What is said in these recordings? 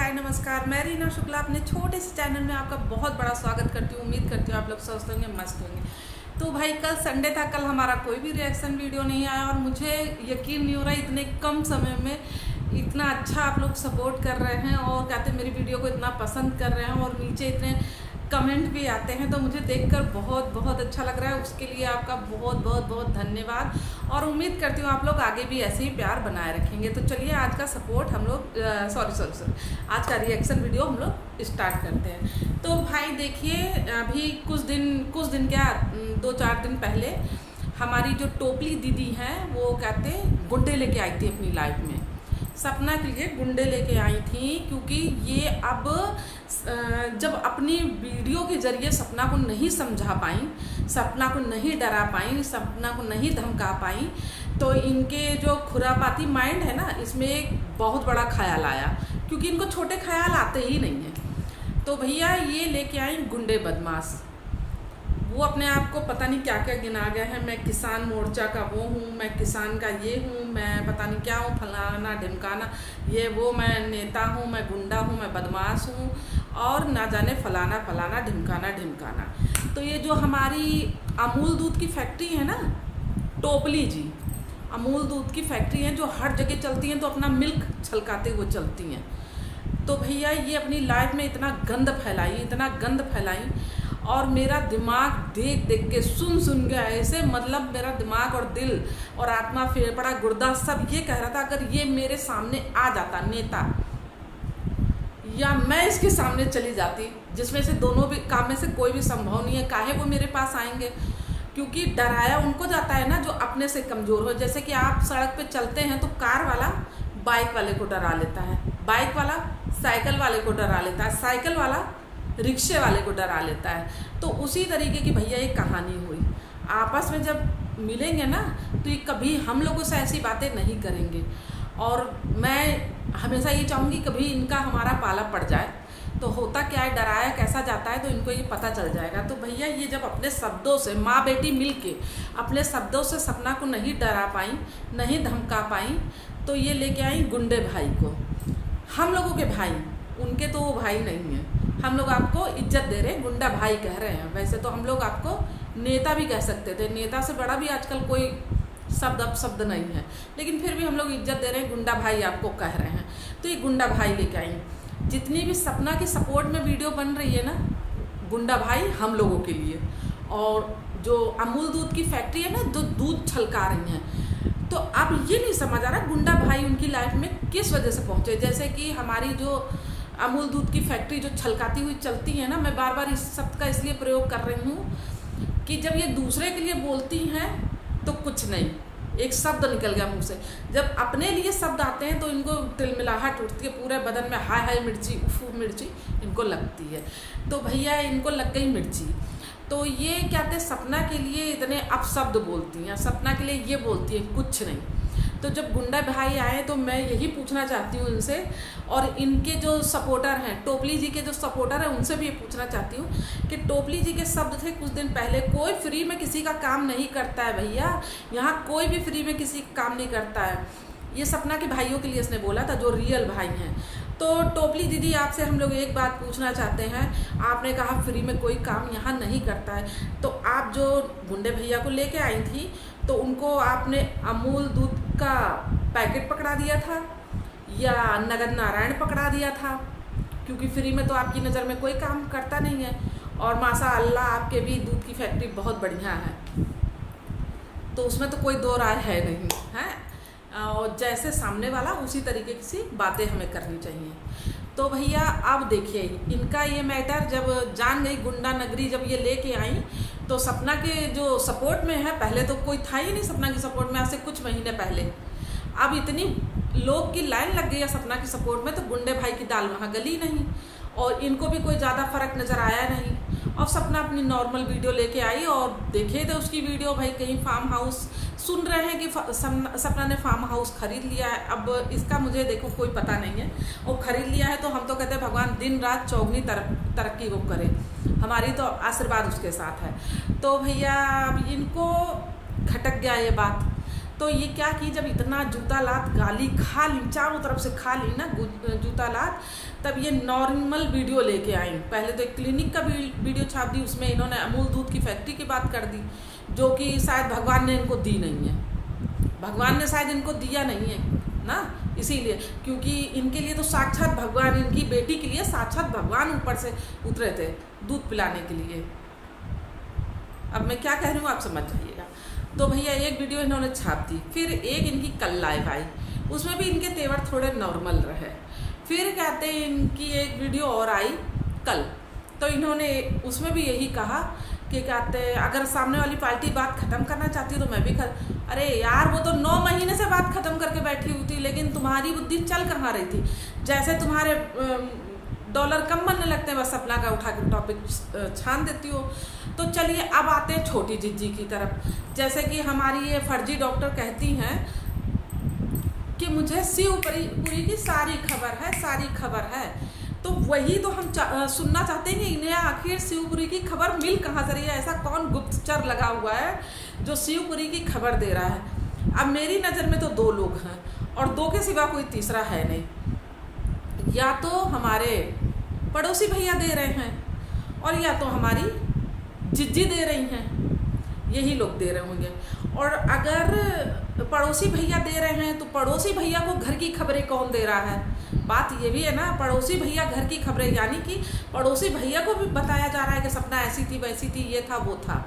हाय नमस्कार, मैं रीना शुक्ला अपने छोटे से चैनल में आपका बहुत बड़ा स्वागत करती हूँ। उम्मीद करती हूँ आप लोग स्वस्थ होंगे, मस्त होंगे। तो भाई कल संडे था, कल हमारा कोई भी रिएक्शन वीडियो नहीं आया और मुझे यकीन नहीं हो रहा इतने कम समय में इतना अच्छा आप लोग सपोर्ट कर रहे हैं और कहते हैं मेरी वीडियो को इतना पसंद कर रहे हैं और नीचे इतने कमेंट भी आते हैं। तो मुझे देखकर बहुत बहुत अच्छा लग रहा है। उसके लिए आपका बहुत बहुत बहुत धन्यवाद और उम्मीद करती हूँ आप लोग आगे भी ऐसे ही प्यार बनाए रखेंगे। तो चलिए आज का सपोर्ट हम लोग सॉरी आज का रिएक्शन वीडियो हम लोग स्टार्ट करते हैं। तो भाई देखिए, अभी कुछ दिन क्या 2-4 दिन पहले हमारी जो टोपली दीदी हैं वो कहते गुंडे लेके आई थी अपनी लाइफ में। सपना के लिए गुंडे लेके आई थी क्योंकि ये अब जब अपनी वीडियो के जरिए सपना को नहीं समझा पाई, सपना को नहीं डरा पाई, सपना को नहीं धमका पाई, तो इनके जो खुरापाती माइंड है ना, इसमें एक बहुत बड़ा ख्याल आया क्योंकि इनको छोटे ख्याल आते ही नहीं हैं। तो भैया ये लेके आई गुंडे बदमाश। वो अपने आप को पता नहीं क्या क्या गिना गया है, मैं किसान मोर्चा का वो हूँ, मैं किसान का ये हूँ, मैं पता नहीं क्या हूँ, फलाना ढिमकाना ये वो, मैं नेता हूँ, मैं गुंडा हूँ, मैं बदमाश हूँ और ना जाने फलाना फलाना ढिमकाना। तो ये जो हमारी अमूल दूध की फैक्ट्री है ना, टोपली जी अमूल दूध की फैक्ट्री है जो हर जगह चलती हैं, तो अपना मिल्क छलकाते हुए चलती हैं। तो भैया ये अपनी लाइफ में इतना गंद फैलाई और मेरा दिमाग देख के सुन गया ऐसे, मतलब मेरा दिमाग और दिल और आत्मा, फेफड़ा, गुर्दा सब ये कह रहा था अगर ये मेरे सामने आ जाता नेता या मैं इसके सामने चली जाती, जिसमें से दोनों भी काम में से कोई भी संभव नहीं है, काहे वो मेरे पास आएंगे। क्योंकि डराया उनको जाता है ना जो अपने से कमज़ोर हो। जैसे कि आप सड़क पे चलते हैं तो कार वाला बाइक वाले को डरा लेता है, बाइक वाला साइकिल वाले को डरा लेता है, साइकिल वाला रिक्शे वाले को डरा लेता है। तो उसी तरीके की भैया ये कहानी हुई। आपस में जब मिलेंगे ना तो ये कभी हम लोगों से ऐसी बातें नहीं करेंगे और मैं हमेशा ये चाहूँगी कभी इनका हमारा पाला पड़ जाए तो होता क्या है, डराया कैसा जाता है तो इनको ये पता चल जाएगा। तो भैया ये जब अपने शब्दों से माँ बेटी मिल के अपने शब्दों से सपना को नहीं डरा पाई, नहीं धमका पाई, तो ये लेके आई गुंडे भाई को। हम लोगों के भाई, उनके तो वो भाई नहीं है, हम लोग आपको इज्जत दे रहे हैं, गुंडा भाई कह रहे हैं। वैसे तो हम लोग आपको नेता भी कह सकते थे, नेता से बड़ा भी आजकल कोई शब्द नहीं है, लेकिन फिर भी हम लोग इज्जत दे रहे हैं, गुंडा भाई आपको कह रहे हैं। तो ये गुंडा भाई लेके आई। जितनी भी सपना की सपोर्ट में वीडियो बन रही है ना, गुंडा भाई हम लोगों के लिए, और जो अमूल दूध की फैक्ट्री है ना जो दूध छलका रही हैं, तो अब ये नहीं समझ आ रहा गुंडा भाई उनकी लाइफ में किस वजह से पहुँचे। जैसे कि हमारी जो अमूल दूध की फैक्ट्री जो छलकाती हुई चलती है ना, मैं बार बार इस शब्द का इसलिए प्रयोग कर रही हूँ कि जब ये दूसरे के लिए बोलती हैं तो कुछ नहीं, एक शब्द निकल गया मुंह से, जब अपने लिए शब्द आते हैं तो इनको तिलमिलाहट उठती है पूरे बदन में, हाय हाय मिर्ची, उफ मिर्ची इनको लगती है। तो भैया इनको लग गई मिर्ची। तो ये कहते हैं सपना के लिए इतने अपशब्द बोलती हैं, सपना के लिए ये बोलती है कुछ नहीं। तो जब गुंडा भाई आए तो मैं यही पूछना चाहती हूँ इनसे, और इनके जो सपोर्टर हैं, टोपली जी के जो सपोर्टर हैं, उनसे भी ये पूछना चाहती हूँ कि टोपली जी के शब्द थे कुछ दिन पहले, कोई फ्री में किसी का काम नहीं करता है भैया, यहाँ कोई भी फ्री में किसी का काम नहीं करता है। ये सपना के भाइयों के लिए इसने बोला था जो रियल भाई हैं। तो टोपली दीदी आपसे हम लोग एक बात पूछना चाहते हैं, आपने कहा फ्री में कोई काम यहाँ नहीं करता है, तो आप जो गुंडे भैया को लेके आई थी तो उनको आपने अमूल दूध का पैकेट पकड़ा दिया था या नगद नारायण पकड़ा दिया था? क्योंकि फ्री में तो आपकी नज़र में कोई काम करता नहीं है और माशाअल्लाह आपके भी दूध की फैक्ट्री बहुत बढ़िया है, तो उसमें तो कोई दो राय है नहीं है। और जैसे सामने वाला उसी तरीके की सी बातें हमें करनी चाहिए। तो भैया अब देखिए इनका ये मैटर जब जान गई गुंडा नगरी, जब ये लेके आई तो सपना के जो सपोर्ट में है, पहले तो कोई था ही नहीं सपना के सपोर्ट में, आज से कुछ महीने पहले, अब इतनी लोग की लाइन लग गई है सपना के सपोर्ट में, तो गुंडे भाई की दाल वहाँ गली नहीं और इनको भी कोई ज़्यादा फ़र्क नज़र आया नहीं। और सपना अपनी नॉर्मल वीडियो लेके आई और देखे थे उसकी वीडियो, भाई कहीं फार्म हाउस, सुन रहे हैं कि सपना ने फार्म हाउस खरीद लिया है। अब इसका मुझे देखो कोई पता नहीं है, वो खरीद लिया है तो हम तो कहते हैं भगवान दिन रात चौगुनी तरक्की वो करे, हमारी तो आशीर्वाद उसके साथ है। तो भैया अब इनको खटक गया ये बात, तो ये क्या की जब इतना जूता लात गाली खा ली, चारों तरफ से खा ली ना जूता लात, तब ये नॉर्मल वीडियो लेके आई। पहले तो एक क्लिनिक का वीडियो छाप दी, उसमें इन्होंने अमूल दूध की फैक्ट्री की बात कर दी, जो कि शायद भगवान ने इनको दी नहीं है, भगवान ने शायद इनको दिया नहीं है ना, इसीलिए, क्योंकि इनके लिए तो साक्षात भगवान, इनकी बेटी के लिए साक्षात भगवान ऊपर से उतरे थे दूध पिलाने के लिए। अब मैं क्या कह रही हूँ आप समझ जाइएगा। तो भैया एक वीडियो इन्होंने छाप दी, फिर एक इनकी कल लाइव आई, उसमें भी इनके तेवर थोड़े नॉर्मल रहे। फिर कहते हैं इनकी एक वीडियो और आई कल, तो इन्होंने उसमें भी यही कहा कि कहते हैं अगर सामने वाली पार्टी बात ख़त्म करना चाहती है तो मैं भी अरे यार वो तो 9 महीने से बात ख़त्म करके बैठी हुई थी, लेकिन तुम्हारी बुद्धि चल कहाँ रही थी। जैसे तुम्हारे डॉलर कम बनने लगते हैं, बस अपना का उठा के टॉपिक छान देती हो। तो चलिए अब आते हैं छोटी जिज्जी की तरफ। जैसे कि हमारी ये फर्जी डॉक्टर कहती हैं कि मुझे शिवपुरी की सारी खबर है, तो वही तो हम सुनना चाहते हैं कि इन्हें आखिर शिवपुरी की खबर मिल कहाँ से रही है। ऐसा कौन गुप्तचर लगा हुआ है जो शिवपुरी की खबर दे रहा है। अब मेरी नज़र में तो 2 लोग हैं, और 2 के सिवा कोई तीसरा है नहीं। या तो हमारे पड़ोसी भैया दे रहे हैं, और या तो हमारी जिज्जी दे रही हैं, यही लोग दे रहे होंगे। और अगर पड़ोसी भैया दे रहे हैं तो पड़ोसी भैया को घर की खबरें कौन दे रहा है? बात ये भी है ना, पड़ोसी भैया घर की खबरें, यानी कि पड़ोसी भैया को भी बताया जा रहा है कि सपना ऐसी थी वैसी थी, ये था वो था।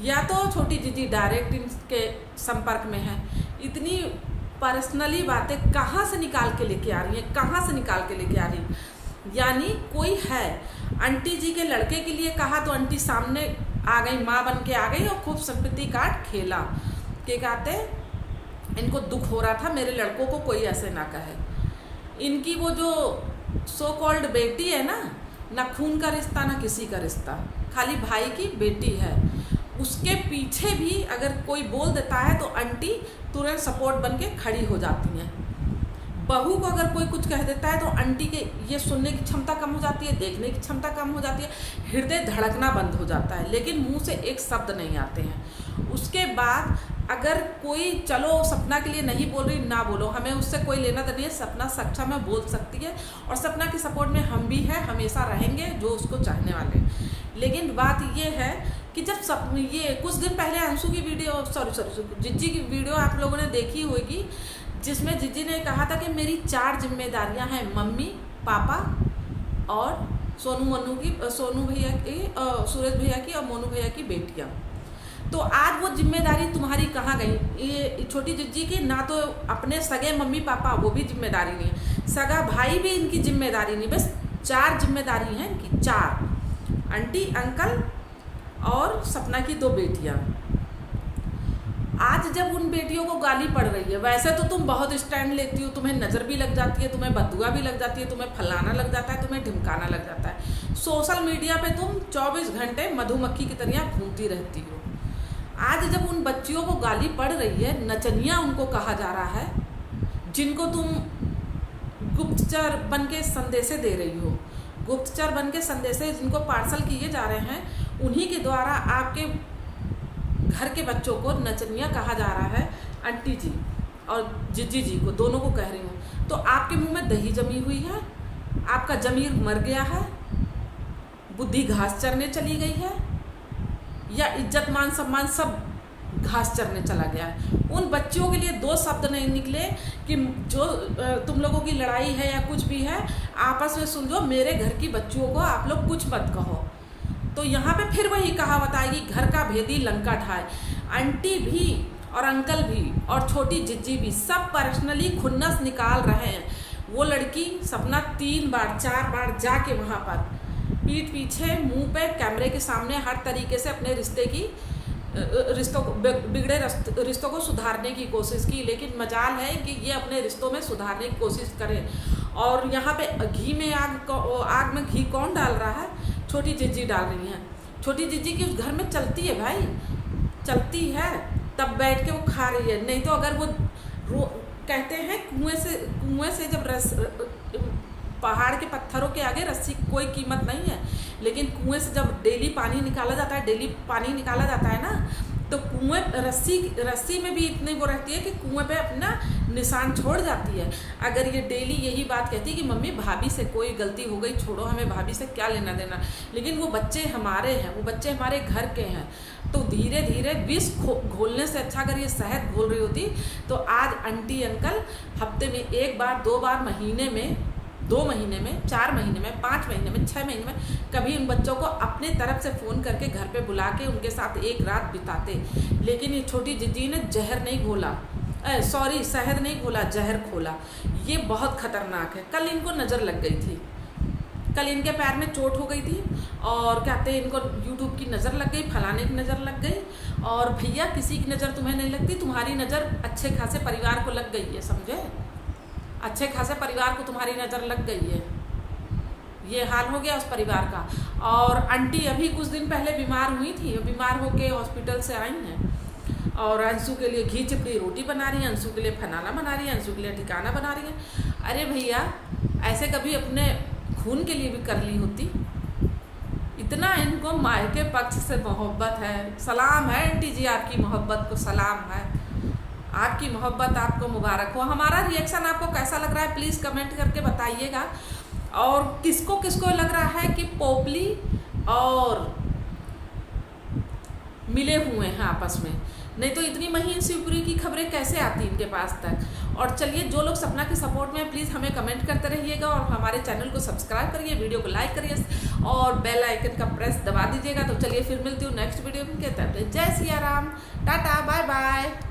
या तो छोटी जिज्जी डायरेक्ट इनके संपर्क में है। इतनी पर्सनली बातें कहाँ से निकाल के लेके आ रही हैं, यानी कोई है। आंटी जी के लड़के के लिए कहा तो आंटी सामने आ गई, माँ बन के आ गई और खूब संपत्ति काट खेला के कहते इनको दुख हो रहा था मेरे लड़कों को कोई ऐसे ना कहे। इनकी वो जो सो कॉल्ड बेटी है ना खून का रिश्ता ना किसी का रिश्ता, खाली भाई की बेटी है। उसके पीछे भी अगर कोई बोल देता है तो आंटी तुरंत सपोर्ट बन के खड़ी हो जाती हैं। बहू को अगर कोई कुछ कह देता है तो आंटी के ये सुनने की क्षमता कम हो जाती है, देखने की क्षमता कम हो जाती है, हृदय धड़कना बंद हो जाता है, लेकिन मुंह से एक शब्द नहीं आते हैं। उसके बाद अगर कोई चलो सपना के लिए नहीं बोल रही, ना बोलो, हमें उससे कोई लेना देना है। सपना सक्षम है, बोल सकती है, और सपना के सपोर्ट में हम भी हैं, हमेशा रहेंगे जो उसको चाहने वाले। लेकिन बात ये है कि जब ये कुछ दिन पहले अंशु की वीडियो जिज्जी की वीडियो आप लोगों ने देखी होगी, जिसमें जिज्जी ने कहा था कि मेरी 4 जिम्मेदारियां हैं, मम्मी, पापा और सोनू भैया की, सूरज भैया की और मोनू भैया की बेटियां। तो आज वो जिम्मेदारी तुम्हारी कहाँ गई? ये छोटी जिज्जी की ना तो अपने सगे मम्मी पापा, वो भी जिम्मेदारी नहीं है, सगा भाई भी इनकी जिम्मेदारी नहीं, बस 4 जिम्मेदारी हैं इनकी, 4, आंटी, अंकल और सपना की 2 बेटियां। आज जब उन बेटियों को गाली पड़ रही है, वैसे तो तुम बहुत स्टैंड लेती हो, तुम्हें नज़र भी लग जाती है, तुम्हें बदुआ भी लग जाती है, तुम्हें फलाना लग जाता है, तुम्हें ढिमकाना लग जाता है, सोशल मीडिया पे तुम 24 घंटे मधुमक्खी की तरह घूमती रहती हो। आज जब उन बच्चियों को गाली पड़ रही है, नचनिया उनको कहा जा रहा है, जिनको तुम गुप्तचर बन के संदेशे दे रही हो, गुप्तचर बन के संदेशे जिनको पार्सल किए जा रहे हैं, उन्हीं के द्वारा आपके घर के बच्चों को नचनिया कहा जा रहा है। आंटी जी और जिज्जी जी को, दोनों को कह रही हूँ। तो आपके मुंह में दही जमी हुई है, आपका जमीर मर गया है, बुद्धि घास चरने चली गई है, या इज्जत मान सम्मान सब घास चरने चला गया है। उन बच्चियों के लिए 2 शब्द नहीं निकले कि जो तुम लोगों की लड़ाई है या कुछ भी है आपस में सुलझो, मेरे घर की बच्चियों को आप लोग कुछ मत कहो। तो यहाँ पे फिर वही कहावत आएगी, घर का भेदी लंका ढाए। आंटी भी और अंकल भी और छोटी जिज्जी भी सब पर्सनली खुन्नस निकाल रहे हैं। वो लड़की सपना 3 बार 4 बार जाके वहाँ पर पीठ पीछे मुंह पे कैमरे के सामने हर तरीके से अपने रिश्तों को बिगड़े रिश्तों को सुधारने की कोशिश की, लेकिन मजाल है कि ये अपने रिश्तों में सुधारने की कोशिश करें। और यहाँ पे आग में घी कौन डाल रहा है? छोटी जिज्जी डाल रही हैं। छोटी जिज्जी की उस घर में चलती है भाई, चलती है, तब बैठ के वो खा रही है। नहीं तो अगर वो कहते हैं कुएं से जब पहाड़ के पत्थरों के आगे रस्सी की कोई कीमत नहीं है, लेकिन कुएं से जब डेली पानी निकाला जाता है ना, तो कुएं रस्सी में भी इतनी वो रहती है कि कुएं पे अपना निशान छोड़ जाती है। अगर ये डेली यही बात कहती कि मम्मी भाभी से कोई गलती हो गई, छोड़ो, हमें भाभी से क्या लेना देना, लेकिन वो बच्चे हमारे हैं, वो बच्चे हमारे घर के हैं, तो धीरे धीरे विष घोलने से अच्छा अगर ये शहद घोल रही होती तो आज आंटी अंकल हफ्ते में 1 बार 2 बार, महीने में 2 महीने में, 4 महीने में, 5 महीने में, 6 महीने में कभी उन बच्चों को अपने तरफ से फ़ोन करके घर पे बुला के उनके साथ एक रात बिताते। लेकिन ये छोटी जिद्दी ने जहर नहीं घोला, सॉरी शहद नहीं घोला, जहर खोला। ये बहुत ख़तरनाक है। कल इनको नज़र लग गई थी, कल इनके पैर में चोट हो गई थी और कहते हैं इनको यूट्यूब की नज़र लग गई, फलाने की नज़र लग गई। और भैया किसी की नज़र तुम्हें नहीं लगती, तुम्हारी नज़र अच्छे खासे परिवार को लग गई है, समझे, अच्छे खासे परिवार को तुम्हारी नज़र लग गई है। ये हाल हो गया उस परिवार का। और आंटी अभी कुछ दिन पहले बीमार हुई थी, बीमार होके हॉस्पिटल से आई हैं और अंशु के लिए घी चिपड़ी रोटी बना रही हैं, अंशु के लिए फनाना बना रही हैं, अंशु के लिए ठिकाना बना रही हैं। अरे भैया ऐसे कभी अपने खून के लिए भी कर ली होती। इतना इनको मायके पक्ष से मोहब्बत है। सलाम है आंटी जी, आपकी मोहब्बत को सलाम है, आपकी मोहब्बत आपको मुबारक हो। हमारा रिएक्शन आपको कैसा लग रहा है प्लीज़ कमेंट करके बताइएगा। और किसको किसको लग रहा है कि पोपली और मिले हुए हैं आपस में, नहीं तो इतनी महीन शिवपुरी की खबरें कैसे आती इनके पास तक। और चलिए, जो लोग सपना के सपोर्ट में प्लीज़ हमें कमेंट करते रहिएगा और हमारे चैनल को सब्सक्राइब करिए, वीडियो को लाइक करिए और बेल आइकन का प्रेस दबा दीजिएगा। तो चलिए फिर मिलती हूँ नेक्स्ट वीडियो में। कहते हैं जय सिया राम, टाटा, बाय बाय।